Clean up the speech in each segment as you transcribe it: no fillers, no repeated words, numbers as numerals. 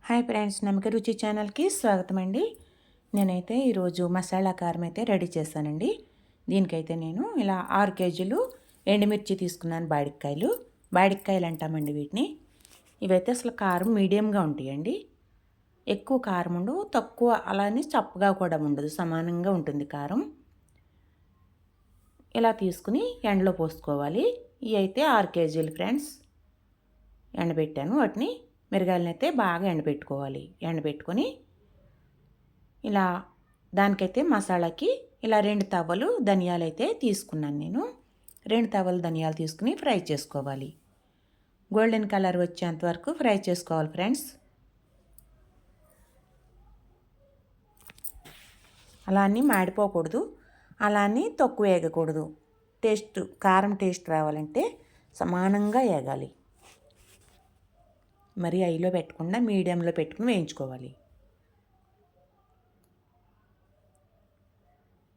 Hi friends, నమ్మక రుచి ఛానల్కి స్వాగతం అండి. నేనైతే ఈరోజు మసాలా కారం అయితే రెడీ చేశానండి. దీనికైతే నేను ఇలా 6 కేజీలు ఎండుమిర్చి తీసుకున్నాను. బాడిక్కాయలు అంటామండి వీటిని. ఇవైతే అసలు కారం మీడియంగా ఉంటాయండి. ఎక్కువ కారం ఉండవు, తక్కువ అలానే చప్పగా కూడా ఉండదు, సమానంగా ఉంటుంది కారం. ఇలా తీసుకుని ఎండలో పోసుకోవాలి. ఇవి అయితే 6 కేజీలు ఫ్రెండ్స్. ఎండబెట్టాను వాటిని. మిరగాయలను అయితే బాగా ఎండబెట్టుకోవాలి. ఎండబెట్టుకొని ఇలా దానికైతే మసాలాకి ఇలా 2 తవ్వలు ధనియాలు అయితే తీసుకున్నాను నేను. 2 తవ్వలు ధనియాలు తీసుకుని ఫ్రై చేసుకోవాలి. గోల్డెన్ కలర్ వచ్చేంత వరకు ఫ్రై చేసుకోవాలి ఫ్రెండ్స్. అలా అని మాడిపోకూడదు, అలా అని తక్కువ వేగకూడదు. కారం టేస్ట్ రావాలంటే సమానంగా వేగాలి. మరి హైలో పెట్టకుండా మీడియంలో పెట్టుకుని వేయించుకోవాలి.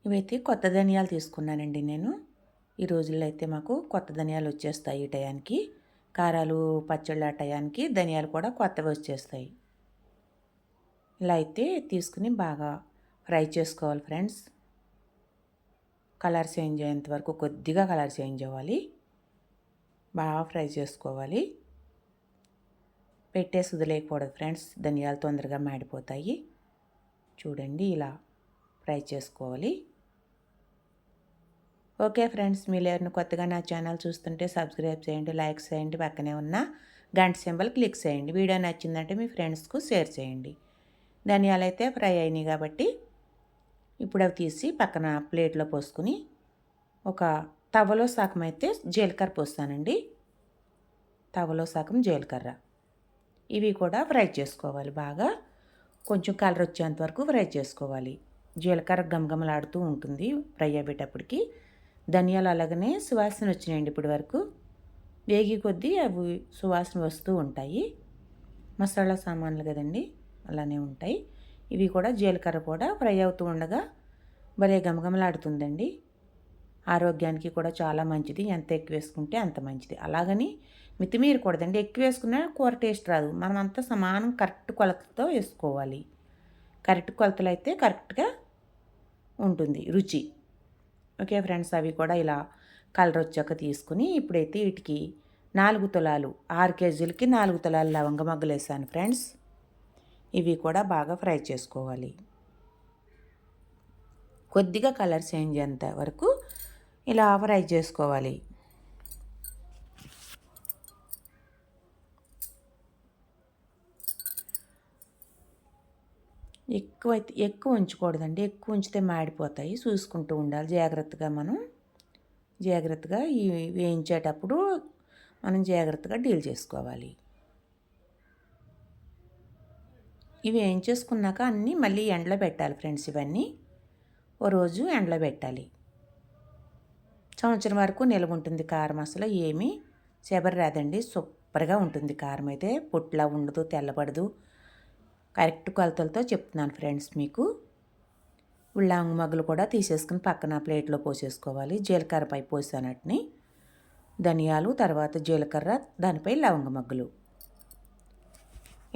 ఇవైతే కొత్త ధనియాలు తీసుకున్నానండి నేను. ఈ రోజుల్లో అయితే మాకు కొత్త ధనియాలు వచ్చేస్తాయి. ఈ టయానికి కారాలు పచ్చళ్ళ టయానికి ధనియాలు కూడా కొత్తవి వచ్చేస్తాయి. ఇలా అయితే తీసుకుని బాగా ఫ్రై చేసుకోవాలి ఫ్రెండ్స్. కలర్ చేంజ్ అయ్యేంత వరకు కొద్దిగా కలర్ చేంజ్ అవ్వాలి. బాగా ఫ్రై చేసుకోవాలి. పెట్టేసి వదిలేయకూడదు ఫ్రెండ్స్, ధనియాలు తొందరగా మాడిపోతాయి. చూడండి, ఇలా ఫ్రై చేసుకోవాలి. ఓకే ఫ్రెండ్స్, మీరు ఎవరిని కొత్తగా నా ఛానల్ చూస్తుంటే సబ్స్క్రైబ్ చేయండి, లైక్ చేయండి, పక్కనే ఉన్న గంట సింబల్ క్లిక్ చేయండి. వీడియో నచ్చిందంటే మీ ఫ్రెండ్స్కు షేర్ చేయండి. ధనియాలు అయితే ఫ్రై అయినాయి కాబట్టి ఇప్పుడు అవి తీసి పక్కన ప్లేట్లో పోసుకుని ఒక తవలో సగం అయితే జీలకర్ర పోస్తానండి. తవలో సగం జీలకర్ర. ఇవి కూడా ఫ్రై చేసుకోవాలి. బాగా కొంచెం కలర్ వచ్చేంత వరకు ఫ్రై చేసుకోవాలి. జీలకర్ర గమగమలాడుతూ ఉంటుంది ఫ్రై అయ్యేటప్పటికి. ధనియాలు అలాగనే సువాసన వచ్చినాయండి. ఇప్పటి వరకు వేగి కొద్దీ అవి సువాసన వస్తూ ఉంటాయి. మసాలా సామాన్లు కదండి, అలానే ఉంటాయి. ఇవి కూడా జీలకర్ర కూడా ఫ్రై అవుతూ ఉండగా భలే గమగమలాడుతుందండి. ఆరోగ్యానికి కూడా చాలా మంచిది. ఎంత ఎక్కువ వేసుకుంటే అంత మంచిది. అలాగని మితిమీరకూడదండి. ఎక్కువ వేసుకున్నా కూర టేస్ట్ రాదు. మనం అంతా సమానం కరెక్ట్ కొలతతో వేసుకోవాలి. కరెక్ట్ కొలతలు అయితే కరెక్ట్గా ఉంటుంది రుచి. ఓకే ఫ్రెండ్స్, అవి కూడా ఇలా కలర్ వచ్చాక తీసుకుని ఇప్పుడైతే వీటికి 4 తులాలు 6 కేజీలకి 4 తులాలు లవంగ మొగ్గలు వేసాను ఫ్రెండ్స్. ఇవి కూడా బాగా ఫ్రై చేసుకోవాలి. కొద్దిగా కలర్ చేంజ్ అయ్యేంత వరకు ఇలా ఫ్రై చేసుకోవాలి. ఎక్కువ ఉంచకూడదండి. ఎక్కువ ఉంచితే మాడిపోతాయి. చూసుకుంటూ ఉండాలి జాగ్రత్తగా. ఈ వేయించేటప్పుడు మనం జాగ్రత్తగా డీల్ చేసుకోవాలి. ఇవి వేయించేసుకున్నాక అన్నీ మళ్ళీ ఎండలో పెట్టాలి ఫ్రెండ్స్. ఇవన్నీ ఓ రోజు ఎండలో పెట్టాలి. సంవత్సరం వరకు నిల్వ ఉంటుంది కారం. అసలు ఏమీ చెబర రాదండి. సూపర్గా ఉంటుంది కారం అయితే. పొట్లా ఉండదు, తెల్లబడదు. కరెక్ట్ కొలతలతో చెప్తున్నాను ఫ్రెండ్స్ మీకు. లవంగ మొగ్గలు కూడా తీసేసుకుని పక్కన ప్లేట్లో పోసేసుకోవాలి. జీలకర్రపై పోసానట్ని ధనియాలు, తర్వాత జీలకర్ర, దానిపై లవంగ మొగ్గలు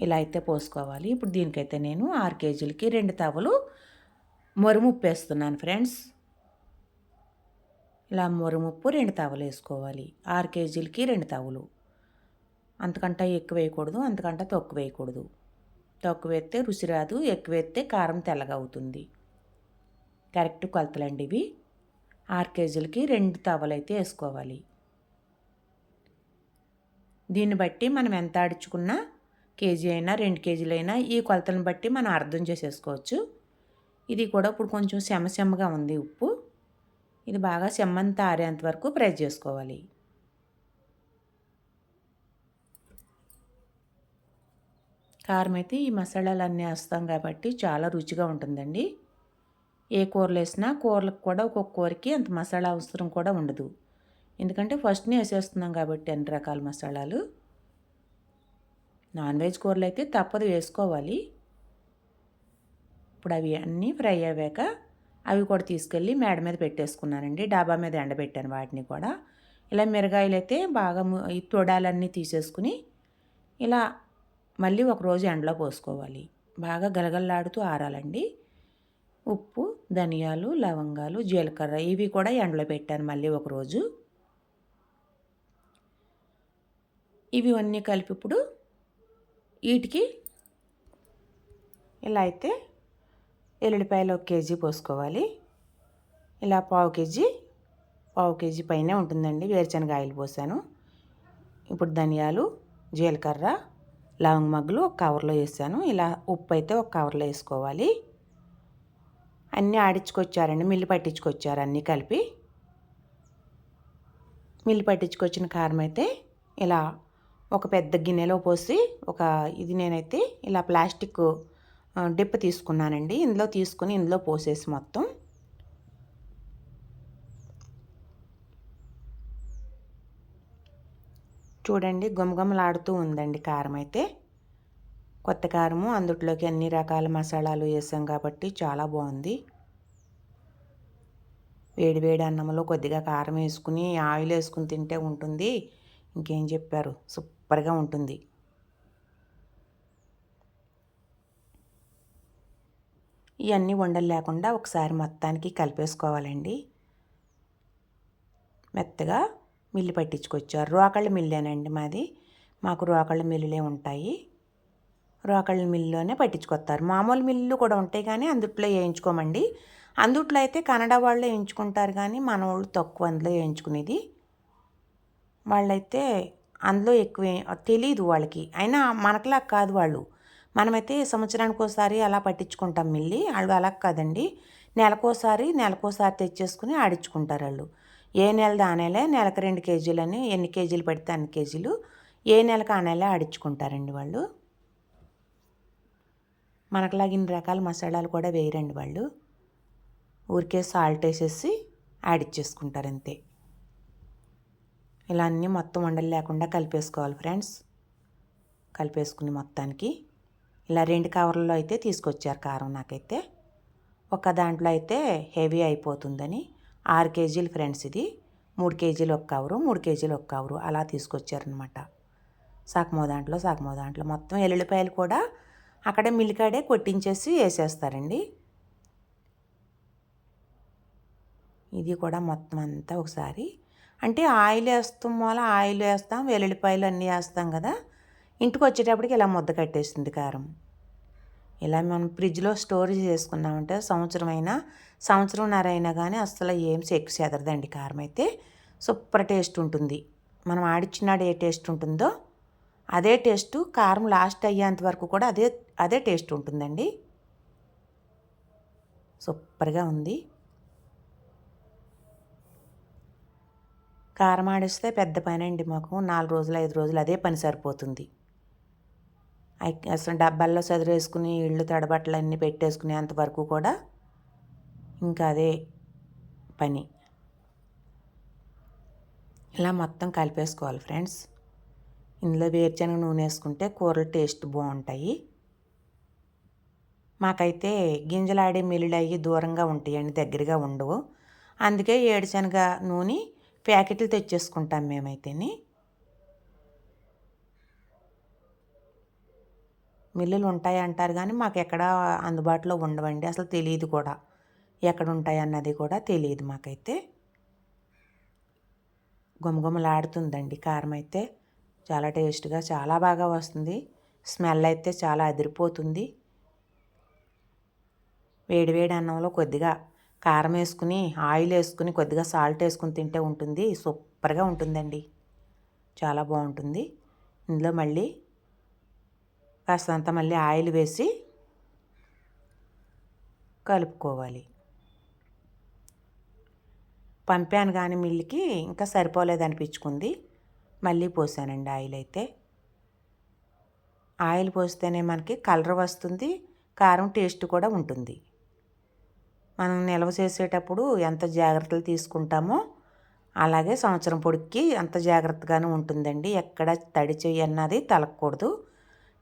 ఇలా అయితే పోసుకోవాలి. ఇప్పుడు దీనికైతే నేను 6 కేజీలకి 2 తవలు మొరుముప్పు వేస్తున్నాను ఫ్రెండ్స్. ఇలా మొరుముప్పు 2 తవలు వేసుకోవాలి. 6 కేజీలకి 2 తవలు. అంతకంటే ఎక్కువ వేయకూడదు, అంతకంటే తక్కువ వేయకూడదు. తక్కువ వేస్తే రుచి రాదు, ఎక్కువ వేస్తే కారం తెల్లగా అవుతుంది. కరెక్ట్ కొలతలండి ఇవి. 6 కేజీలకి 2 తవలు అయితే వేసుకోవాలి. దీన్ని బట్టి మనం ఎంత ఆడించుకున్నా, కేజీ అయినా 2 కేజీలైనా ఈ కొలతలను బట్టి మనం అర్థం చేసేసుకోవచ్చు. ఇది కూడా ఇప్పుడు కొంచెం సెమ్మగా ఉంది ఉప్పు. ఇది బాగా సెమ్మంతా ఆరేంత వరకు ఫ్రై చేసుకోవాలి. కారం అయితే ఈ మసాలాలు అన్నీ వేస్తాం కాబట్టి చాలా రుచిగా ఉంటుందండి. ఏ కూరలు వేసినా కూరలకు కూడా ఒక్కొక్క కూరకి అంత మసాలా అవసరం కూడా ఉండదు. ఎందుకంటే ఫస్ట్నే వేసేస్తున్నాం కాబట్టి అన్ని రకాల మసాలాలు. నాన్ వెజ్ కూరలు అయితే తప్పదు వేసుకోవాలి. ఇప్పుడు అవి అన్నీ ఫ్రై అయ్యాక అవి కూడా తీసుకెళ్ళి మేడ మీద పెట్టేసుకున్నానండి. డాబా మీద ఎండబెట్టాను వాటిని కూడా. ఇలా మిరగాయలు అయితే బాగా ఈ తొడాలన్నీ తీసేసుకుని ఇలా మళ్ళీ ఒకరోజు ఎండలో పోసుకోవాలి. బాగా గలగలలాడుతూ ఆరాలండి. ఉప్పు, ధనియాలు, లవంగాలు, జీలకర్ర ఇవి కూడా ఎండలో పెట్టాను మళ్ళీ ఒకరోజు. ఇవి అన్నీ కలిపి ఇప్పుడు వీటికి ఇలా అయితే ఎల్లుల్లిపాయలు 1 కేజీ పోసుకోవాలి. ఇలా పావు కేజీ పైనే ఉంటుందండి వేరుశనగ ఆయిల్ పోసాను. ఇప్పుడు ధనియాలు, జీలకర్ర, లవంగ మగ్గులు ఒక కవర్లో వేసాను. ఇలా ఉప్పు అయితే ఒక కవర్లో వేసుకోవాలి. అన్నీ ఆడించుకొచ్చారండి, మిల్లి పట్టించుకొచ్చారు అన్నీ కలిపి. మిల్లి పట్టించుకొచ్చిన కారం అయితే ఇలా ఒక పెద్ద గిన్నెలో పోసి ఇది నేనైతే ఇలా ప్లాస్టిక్ డిప్ప తీసుకున్నానండి. ఇందులో తీసుకుని ఇందులో పోసేసి మొత్తం చూడండి గుమగుమలాడుతూ ఉందండి కారం అయితే. కొత్త కారము, అందుట్లోకి అన్ని రకాల మసాలాలు వేసాం కాబట్టి చాలా బాగుంది. వేడి వేడి అన్నంలో కొద్దిగా కారం వేసుకుని ఆయిల్ వేసుకుని తింటే ఉంటుంది. ఇంకేం చెప్పారు, సూపర్గా ఉంటుంది. ఇవన్నీ ఉండలు లేకుండా ఒకసారి మొత్తానికి కలిపేసుకోవాలండి. మెత్తగా మిల్లి పట్టించుకొచ్చారు. రోకళ్ళ మిల్లేనండి మాది. మాకు రోకళ్ళ మిల్లులే ఉంటాయి. రోకళ్ళ మిల్లులోనే పట్టించుకొస్తారు. మామూలు మిల్లు కూడా ఉంటాయి కానీ అందుట్లో వేయించుకోమండి. అందుట్లో అయితే కన్నడ వాళ్ళు వేయించుకుంటారు కానీ మన వాళ్ళు తక్కువ అందులో వేయించుకునేది. వాళ్ళైతే అందులో ఎక్కువ తెలీదు వాళ్ళకి. అయినా మనకులా కాదు వాళ్ళు. మనమైతే సంవత్సరానికి ఒకసారి అలా పట్టించుకుంటాం మిల్లి. వాళ్ళు అలా కాదండి, నెలకోసారి తెచ్చేసుకుని ఆడించుకుంటారు వాళ్ళు. ఏ నెలది ఆ నెలే, నెలకు 2 కేజీలని, ఎన్ని కేజీలు పడితే అన్ని కేజీలు ఏ నెలకు ఆ నెలే ఆడించుకుంటారండి వాళ్ళు. మనకులాగా ఇన్ని రకాల మసాలాలు కూడా వేయరండి వాళ్ళు. ఊరికే సాల్ట్ వేసేసి ఆడిచ్చేసుకుంటారు అంతే. ఇలా అన్నీ మొత్తం ఉండలు లేకుండా కలిపేసుకోవాలి ఫ్రెండ్స్. కలిపేసుకుని మొత్తానికి ఇలా 2 కవర్లలో అయితే తీసుకొచ్చారు కారం. నాకైతే ఒక దాంట్లో అయితే హెవీ అయిపోతుందని 6 కేజీలు ఫ్రెండ్స్. ఇది 3 కేజీలు ఒక కవరు, 3 కేజీలు ఒక కవరు అలా తీసుకొచ్చారనమాట. సగమో దాంట్లో మొత్తం ఎల్లుల్లిపాయలు కూడా అక్కడే మిల్లికాడే కొట్టించేసి వేసేస్తారండి. ఇది కూడా మొత్తం అంతా ఒకసారి అంటే ఆయిల్ వేస్తాం, వెల్లుల్లిపాయలు అన్నీ వేస్తాం కదా. ఇంటికి వచ్చేటప్పటికి ఇలా ముద్ద కట్టేస్తుంది కారం. ఇలా మనం ఫ్రిడ్జ్లో స్టోర్ చేసుకున్నామంటే సంవత్సరంన్నర అయినా కానీ అస్సలు ఏం చెదరదండి. కారం అయితే సూపర్ టేస్ట్ ఉంటుంది. మనం ఆడిచ్చినాడు ఏ టేస్ట్ ఉంటుందో అదే టేస్ట్ కారం లాస్ట్ అయ్యేంత వరకు కూడా అదే టేస్ట్ ఉంటుందండి. సూపర్గా ఉంది. కారం ఆడిస్తే పెద్ద పని అండి. మాకు 4 రోజులు 5 రోజులు అదే పని సరిపోతుంది. అసలు డబ్బాల్లో చదిరేసుకుని ఇళ్ళు తడబట్టలు అన్నీ పెట్టేసుకునేంతవరకు కూడా ఇంకా అదే పని. ఇలా మొత్తం కలిపేసుకోవాలి ఫ్రెండ్స్. ఇందులో వేరుశనగ నూనె వేసుకుంటే కూరలు టేస్ట్ బాగుంటాయి. మాకైతే గింజలాడి మిల్లులు అయ్యి దూరంగా ఉంటాయండి, దగ్గరగా ఉండవు. అందుకే ఏడుశనగ నూనె ప్యాకెట్లు తెచ్చేసుకుంటాం మేమైతేని. మిల్లులు ఉంటాయి అంటారు కానీ మాకు ఎక్కడ అందుబాటులో ఉండవండి. అసలు తెలియదు కూడా ఎక్కడ ఉంటాయి అన్నది కూడా తెలియదు మాకైతే. గుమగుమలాడుతుందండి కారం అయితే. చాలా టేస్ట్గా చాలా బాగా వస్తుంది. స్మెల్ అయితే చాలా అదిరిపోతుంది. వేడివేడి అన్నంలో కొద్దిగా కారం వేసుకుని ఆయిల్ వేసుకుని కొద్దిగా సాల్ట్ వేసుకుని తింటే ఉంటుంది. సూపర్గా ఉంటుందండి, చాలా బాగుంటుంది. ఇందులో మళ్ళీ కాస్తంత మళ్ళీ ఆయిల్ వేసి కలుపుకోవాలి. పంపాను కానీ మిల్లుకి ఇంకా సరిపోలేదనిపించుకుంది. మళ్ళీ పోసానండి ఆయిల్ అయితే. ఆయిల్ పోస్తేనే మనకి కలర్ వస్తుంది, కారం టేస్ట్ కూడా ఉంటుంది. మనం నిల్వ చేసేటప్పుడు ఎంత జాగ్రత్తలు తీసుకుంటామో అలాగే సంవత్సరం పొడికి అంత జాగ్రత్తగానే ఉంటుందండి. ఎక్కడ తడి చెయ్యి అన్నది తలకూడదు.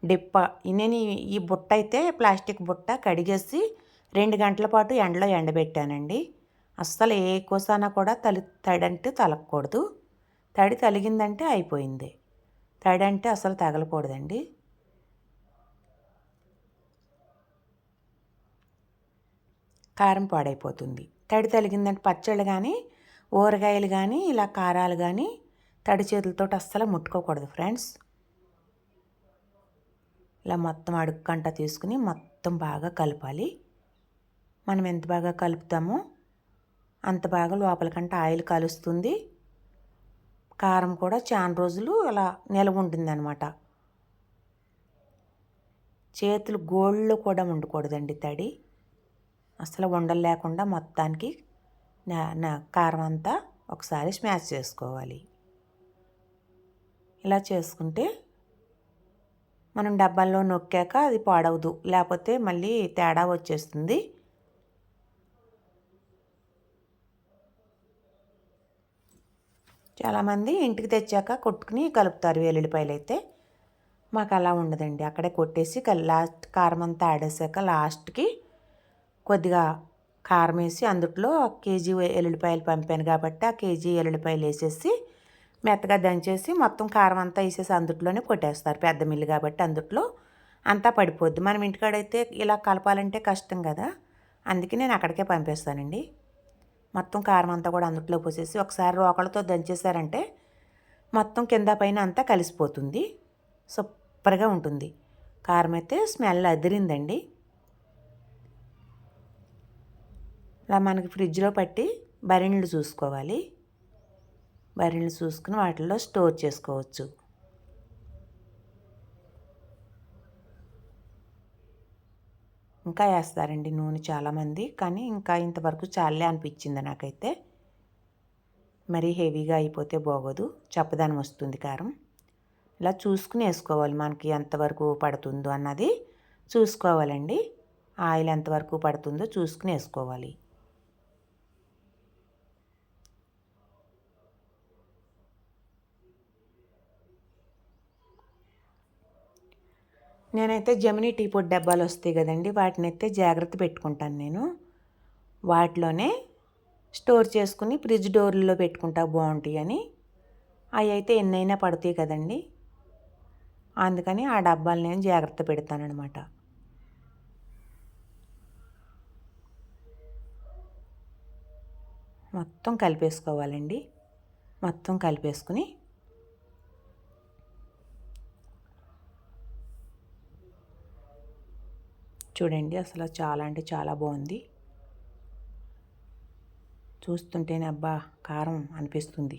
డిప్ప నేను ఈ బుట్ట అయితే ప్లాస్టిక్ బుట్ట కడిగేసి 2 గంటల పాటు ఎండలో ఎండబెట్టానండి. అస్సలు ఏ కోసానా కూడా తడంటే తలగకూడదు. తడి తలిగిందంటే అయిపోయింది. తడి అంటే అసలు తగలకూడదండి. కారం పాడైపోతుంది. తడి తగిలిందంటే పచ్చళ్ళు కానీ ఊరగాయలు కానీ ఇలా కారాలు కానీ తడి చేతులతో అస్సలు ముట్టుకోకూడదు ఫ్రెండ్స్. ఇలా మొత్తం అడుక్కంట తీసుకుని మొత్తం బాగా కలపాలి. మనం ఎంత బాగా కలుపుతామో అంత బాగా లోపలికంటే ఆయిల్ కలుస్తుంది. కారం కూడా చాలా రోజులు అలా నిలవ ఉంటుందన్నమాట. చేతులు గోళ్ళు కూడా ఉండకూడదండి తడి. అసలు ఉండలు లేకుండా మొత్తానికి కారం అంతా ఒకసారి స్మాష్ చేసుకోవాలి. ఇలా చేసుకుంటే మనం డబ్బాల్లో నొక్కాక అది పాడవదు, లేకపోతే మళ్ళీ తేడా వచ్చేస్తుంది. చాలామంది ఇంటికి తెచ్చాక కొట్టుకుని కలుపుతారు వెల్లుల్లిపాయలు అయితే. మాకు అలా ఉండదండి. అక్కడే కొట్టేసి లాస్ట్ కారం అంతా ఆడేసాక లాస్ట్కి కొద్దిగా కారం వేసి అందుట్లో కేజీ ఎల్లుల్లిపాయలు పంపాను కాబట్టి ఆ కేజీ ఎల్లుల్లిపాయలు వేసేసి మెత్తగా దంచేసి మొత్తం కారం అంతా వేసేసి అందుట్లోనే కొట్టేస్తారు. పెద్ద మిల్లు కాబట్టి అందుట్లో అంతా పడిపోద్ది. మనం ఇంటికాడైతే ఇలా కలపాలంటే కష్టం కదా, అందుకే నేను అక్కడికే పంపిస్తానండి. మొత్తం కారం అంతా కూడా అందుట్లో పోసేసి ఒకసారి రోకళ్ళతో దంచేసారంటే మొత్తం కింద పైన అంతా కలిసిపోతుంది. సూపర్గా ఉంటుంది. కారం అయితే స్మెల్ అదిరిందండి. ఇలా మనకి ఫ్రిడ్జ్లో పట్టి బరిణిలు చూసుకోవాలి. బరిణిలు చూసుకుని వాటిల్లో స్టోర్ చేసుకోవచ్చు. ఇంకా వేస్తారండి నూనె చాలామంది, కానీ ఇంకా ఇంతవరకు చాలే అనిపించింది నాకైతే. మరీ హెవీగా అయిపోతే బాగోదు, చప్పదనం వస్తుంది కారం. ఇలా చూసుకుని వేసుకోవాలి, మనకి ఎంతవరకు పడుతుందో అన్నది చూసుకోవాలండి. ఆయిల్ ఎంతవరకు పడుతుందో చూసుకుని వేసుకోవాలి. నేనైతే జెమినీ టీ పొడి డబ్బాలు వస్తాయి కదండి, వాటిని అయితే జాగ్రత్త పెట్టుకుంటాను నేను. వాటిలోనే స్టోర్ చేసుకుని ఫ్రిడ్జ్ డోర్లో పెట్టుకుంటా బాగుంటాయి అని. అవి అయితే ఎన్నైనా పడతాయి కదండి, అందుకని ఆ డబ్బాలు నేను జాగ్రత్త పెడతానమాట. మొత్తం కలిపేసుకోవాలండి. మొత్తం కలిపేసుకుని చూడండి, అసలు చాలా అంటే చాలా బాగుంది. చూస్తుంటేనే అబ్బా కారం అనిపిస్తుంది.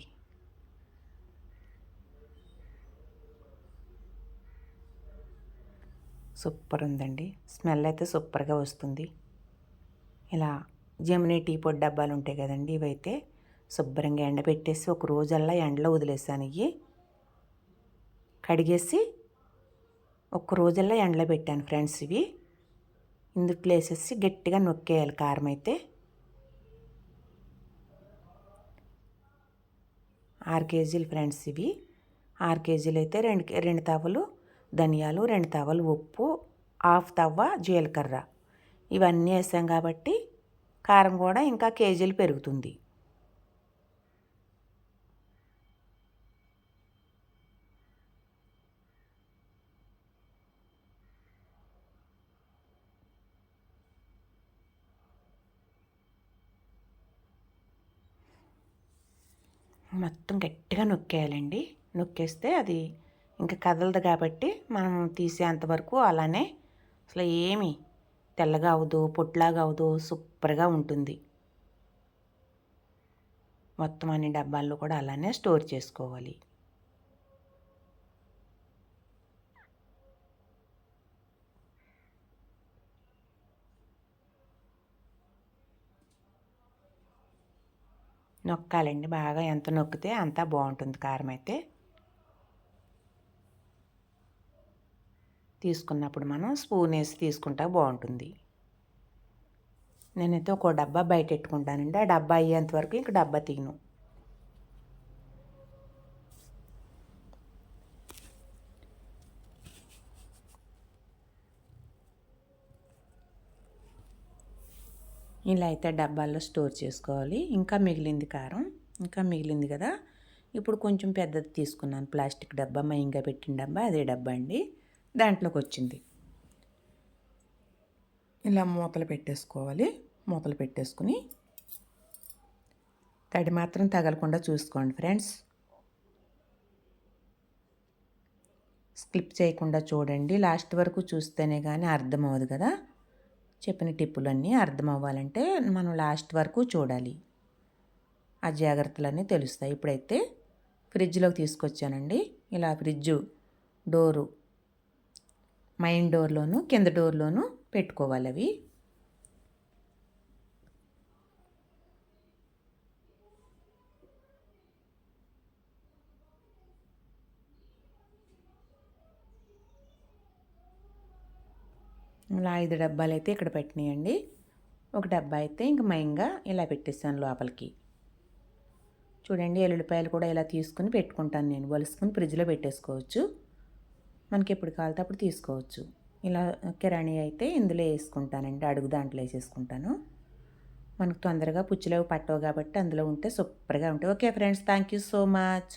సూపర్ ఉందండి. స్మెల్ అయితే సూపర్గా వస్తుంది. ఇలా జెమినీ టీ పొడి డబ్బాలు ఉంటాయి కదండి, ఇవైతే శుభ్రంగా ఎండబెట్టేసి ఒక రోజల్లా ఎండలో వదిలేసాను. ఇవి కడిగేసి ఒక రోజల్లా ఎండలో పెట్టాను ఫ్రెండ్స్. ఇవి ఇందుట్లో వేసేసి గట్టిగా నొక్కేయాలి కారం అయితే. 6 కేజీలు ఫ్రెండ్స్ ఇవి. 6 కేజీలు అయితే 2 తవ్వలు ధనియాలు, 2 తవ్వలు ఉప్పు, 1/2 తవ్వ జీలకర్ర ఇవన్నీ వేసాం కాబట్టి కారం కూడా ఇంకా కేజీలు పెరుగుతుంది. మొత్తం గట్టిగా నొక్కేయాలండి. నొక్కేస్తే అది ఇంకా కదలదు కాబట్టి మనం తీసేంతవరకు అలానే అసలు ఏమి తెల్లగా అవదు, పొట్లాగా అవదు, సూపర్గా ఉంటుంది. మొత్తం అన్ని డబ్బాల్లో కూడా అలానే స్టోర్ చేసుకోవాలి. నొక్కాలండి బాగా, ఎంత నొక్కితే అంత బాగుంటుంది కారం అయితే. తీసుకున్నప్పుడు మనం స్పూన్ వేసి తీసుకుంటా బాగుంటుంది. నేనైతే ఒక డబ్బా బయట పెట్టుకుంటానండి. ఆ డబ్బా అయ్యేంత వరకు ఇంక డబ్బా తీయను. ఇలా అయితే డబ్బాల్లో స్టోర్ చేసుకోవాలి. ఇంకా మిగిలింది కారం, ఇంకా మిగిలింది కదా, ఇప్పుడు కొంచెం పెద్దది తీసుకున్నాను ప్లాస్టిక్ డబ్బా, మయంగా పెట్టిన డబ్బా, అదే డబ్బా అండి. దాంట్లోకి వచ్చింది. ఇలా మూతలు పెట్టేసుకోవాలి. మూతలు పెట్టేసుకుని తడి మాత్రం తగలకుండా చూసుకోండి ఫ్రెండ్స్. స్కిప్ చేయకుండా చూడండి. లాస్ట్ వరకు చూస్తేనే కానీ అర్థమవుదు కదా. చెప్పిన టిప్పులన్నీ అర్థం అవ్వాలంటే మనం లాస్ట్ వరకు చూడాలి. ఆ జాగ్రత్తలన్నీ తెలుస్తాయి. ఇప్పుడైతే ఫ్రిడ్జ్లోకి తీసుకొచ్చానండి. ఇలా ఫ్రిడ్జ్ డోరు మెయిన్ డోర్లోను కింద డోర్లోను పెట్టుకోవాలి అవి. ఇలా 5 డబ్బాలు అయితే ఇక్కడ పెట్టినాయండి. ఒక డబ్బా అయితే ఇంక మెయిన్గా ఇలా పెట్టేసాను లోపలికి. చూడండి, ఎల్లుల్లిపాయలు కూడా ఇలా తీసుకుని పెట్టుకుంటాను నేను. వలుసుకుని ఫ్రిడ్జ్లో పెట్టేసుకోవచ్చు. మనకి ఎప్పుడు కావాలితే అప్పుడు తీసుకోవచ్చు. ఇలా కిరాణీ అయితే ఇందులో వేసుకుంటానండి. అడుగు దాంట్లో వేసేసుకుంటాను. మనకు తొందరగా పుచ్చులేవి పట్టవు కాబట్టి అందులో ఉంటే సూపర్గా ఉంటాయి. Okay friends, thank you so much.